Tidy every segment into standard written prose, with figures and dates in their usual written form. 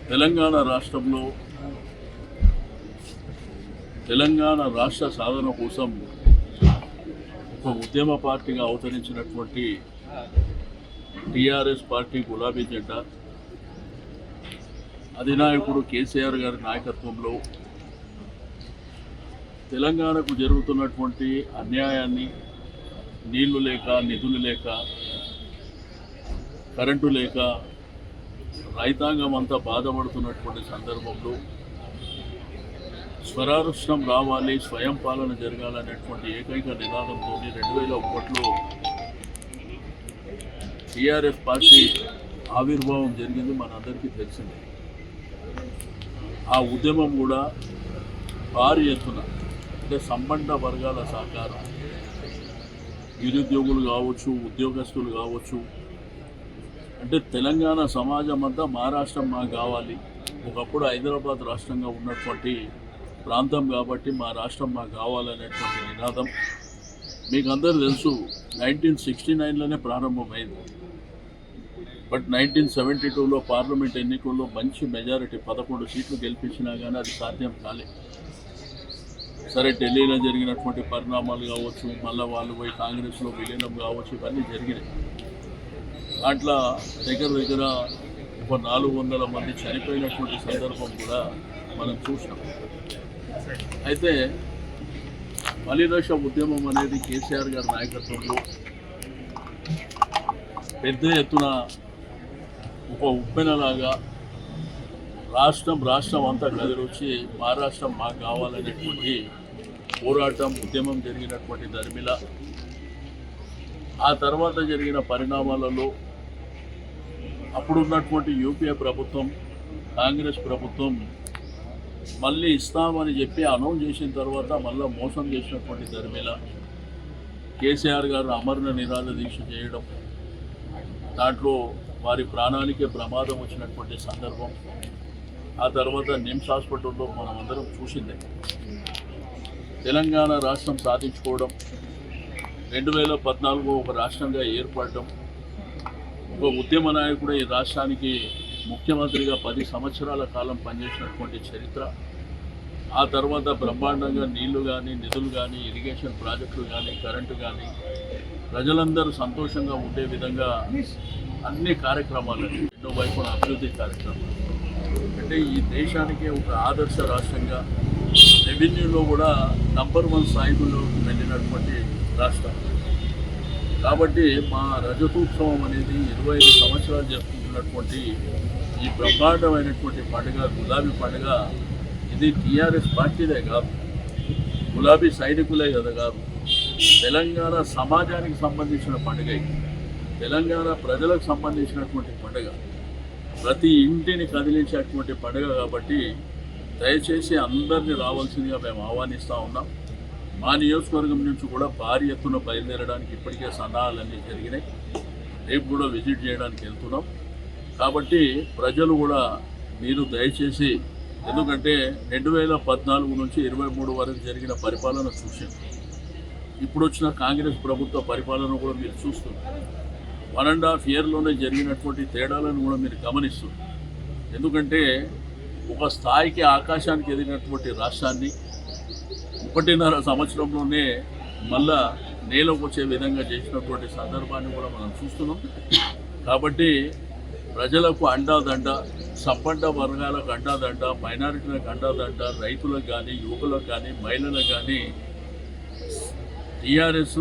తెలంగాణ రాష్ట్రంలో తెలంగాణ రాష్ట్ర సాధన కోసం ఒక ఉద్యమ పార్టీగా అవతరించినటువంటి టీఆర్ఎస్ పార్టీ గులాబీ జెండా అధినాయకుడు కేసీఆర్ గారి నాయకత్వంలో తెలంగాణకు జరుగుతున్నటువంటి అన్యాయాన్ని, నీళ్లు లేక, నిధులు లేక, కరెంటు లేక రైతాంగం అంతా బాధపడుతున్నటువంటి సందర్భంలో స్వరాష్ట్రం రావాలి, స్వయం పాలన జరగాలనేటువంటి ఏకైక నినాదంతో 2001లో టీఆర్ఎస్ పార్టీ ఆవిర్భావం జరిగింది. మనందరికీ తెలిసింది. ఆ ఉద్యమం కూడా భారీ ఎత్తున అంటే సంబంధ వర్గాల సహకారం, నిరుద్యోగులు కావచ్చు, ఉద్యోగస్తులు కావచ్చు, అంటే తెలంగాణ సమాజం అంతా మా రాష్ట్రం మాకు కావాలి, ఒకప్పుడు హైదరాబాద్ రాష్ట్రంగా ఉన్నటువంటి ప్రాంతం కాబట్టి మా రాష్ట్రం మాకు కావాలనేటువంటి నినాదం మీకు అందరూ తెలుసు. 1969లోనే ప్రారంభమైంది. బట్ 1972లో పార్లమెంట్ ఎన్నికల్లో మంచి మెజారిటీ 11 సీట్లు గెలిపించినా కానీ అది సాధ్యం కాలేదు. సరే, ఢిల్లీలో జరిగినటువంటి పరిణామాలు కావచ్చు, మళ్ళీ వాళ్ళు పోయి కాంగ్రెస్లో విలీనం కావచ్చు, ఇవన్నీ జరిగినాయి. దాంట్లో దగ్గర ఒక 400 మంది చనిపోయినటువంటి సందర్భం కూడా మనం చూసినాం. అయితే మలిదశ ఉద్యమం అనేది కేసీఆర్ గారి నాయకత్వంలో పెద్ద ఎత్తున ఒక ఉప్పెనలాగా రాష్ట్రం అంతా కదిలొచ్చి మహారాష్ట్రం మాకు కావాలనేటువంటి పోరాటం, ఉద్యమం జరిగినటువంటి దరిమిల ఆ తర్వాత జరిగిన పరిణామాలలో అప్పుడున్నటువంటి యూపీఏ ప్రభుత్వం, కాంగ్రెస్ ప్రభుత్వం మళ్ళీ ఇస్తామని చెప్పి అనౌన్స్ చేసిన తర్వాత మళ్ళీ మోసం చేసినటువంటి దరిమిల కేసీఆర్ గారు అమరణ నిరాహార దీక్ష చేయడం, దాంట్లో వారి ప్రాణానికే ప్రమాదం వచ్చినటువంటి సందర్భం ఆ తర్వాత నిమ్స్ హాస్పిటల్లో మనం అందరం చూసిందే. తెలంగాణ రాష్ట్రం సాధించుకోవడం, 2014 ఒక రాష్ట్రంగా ఏర్పడడం, ఒక ఉద్యమ నాయకుడు ఈ రాష్ట్రానికి ముఖ్యమంత్రిగా 10 సంవత్సరాల కాలం పనిచేసినటువంటి చరిత్ర, ఆ తర్వాత బ్రహ్మాండంగా నీళ్లు కానీ, నిధులు కానీ, ఇరిగేషన్ ప్రాజెక్టులు కానీ, కరెంటు కానీ, ప్రజలందరూ సంతోషంగా ఉండే విధంగా అన్ని కార్యక్రమాలని, ఎన్నో వైపున అభివృద్ధి కార్యక్రమాలు, అంటే ఈ దేశానికి ఒక ఆదర్శ రాష్ట్రంగా రెవెన్యూలో కూడా నంబర్ 1 స్థాయిలో వెళ్ళినటువంటి రాష్ట్రం. కాబట్టి మా రజతోత్సవం అనేది 25 సంవత్సరాలు జరుపుకుంటున్నటువంటి ఈ బ్రహ్మాండమైనటువంటి పండుగ, గులాబీ పండుగ, ఇది టీఆర్ఎస్ పార్టీదే కాదు, గులాబీ సైనికులే కదా కాదు, తెలంగాణ సమాజానికి సంబంధించిన పండుగ, తెలంగాణ ప్రజలకు సంబంధించినటువంటి పండుగ, ప్రతి ఇంటిని కదిలించేటువంటి పండుగ. కాబట్టి దయచేసి అందరినీ రావాల్సిందిగా మేము ఆహ్వానిస్తూ ఉన్నాం. మా నియోజకవర్గం నుంచి కూడా భారీ ఎత్తున బయలుదేరడానికి ఇప్పటికే సన్నాహాలన్నీ జరిగినాయి. రేపు కూడా విజిట్ చేయడానికి వెళ్తున్నాం. కాబట్టి ప్రజలు కూడా మీరు దయచేసి, ఎందుకంటే 2014 నుంచి 23 వరకు జరిగిన పరిపాలన చూసాం. ఇప్పుడు వచ్చిన కాంగ్రెస్ ప్రభుత్వ పరిపాలన కూడా మీరు చూస్తున్నారు. 1.5 ఇయర్లోనే జరిగినటువంటి తేడాలను కూడా మీరు గమనిస్తున్నారు. ఎందుకంటే ఒక స్థాయికి, ఆకాశానికి ఎదిగినటువంటి రాష్ట్రాన్ని 1.5 సంవత్సరంలోనే మళ్ళా నేలకు వచ్చే విధంగా చేసినటువంటి సందర్భాన్ని కూడా మనం చూస్తున్నాం. కాబట్టి ప్రజలకు అండాదండ, సంపన్న వర్గాలకు అండాదండ, మైనారిటీలకు అండాదండ, రైతులకు కానీ, యువకులకు కానీ, మహిళలకు కానీ టీఆర్ఎస్,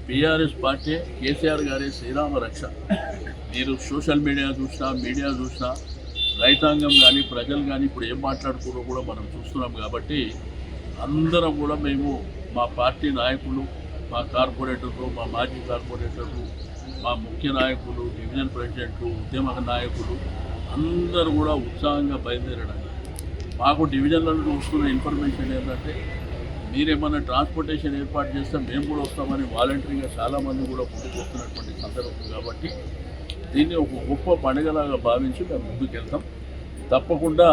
బీఆర్ఎస్ పార్టీ, కేసీఆర్ గారి శ్రీరామ రక్ష. మీరు సోషల్ మీడియా చూసినా రైతాంగం కానీ, ప్రజలు కానీ ఇప్పుడు ఏం మాట్లాడుకున్నారో కూడా మనం చూస్తున్నాం. కాబట్టి అందరం కూడా మేము, మా పార్టీ నాయకులు, మా కార్పొరేటర్లు, మా మాజీ కార్పొరేటర్లు, మా ముఖ్య నాయకులు, డివిజన్ ప్రెసిడెంట్లు, ఉద్యమ నాయకులు అందరూ కూడా ఉత్సాహంగా బయలుదేరడానికి, మాకు డివిజన్లలో వస్తున్న ఇన్ఫర్మేషన్ ఏంటంటే మీరేమన్నా ట్రాన్స్పోర్టేషన్ ఏర్పాటు చేస్తే మేము కూడా వస్తామని వాలంటరీగా చాలామంది కూడా ముందుకు వస్తున్నటువంటి సందర్భం. కాబట్టి దీన్ని ఒక గొప్ప పండుగలాగా భావించి మేము ముందుకెళ్తాం. తప్పకుండా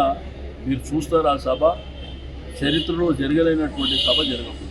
మీరు చూస్తారు, ఆ సభ చరిత్రలో జరగలేనటువంటి సభ జరగదు.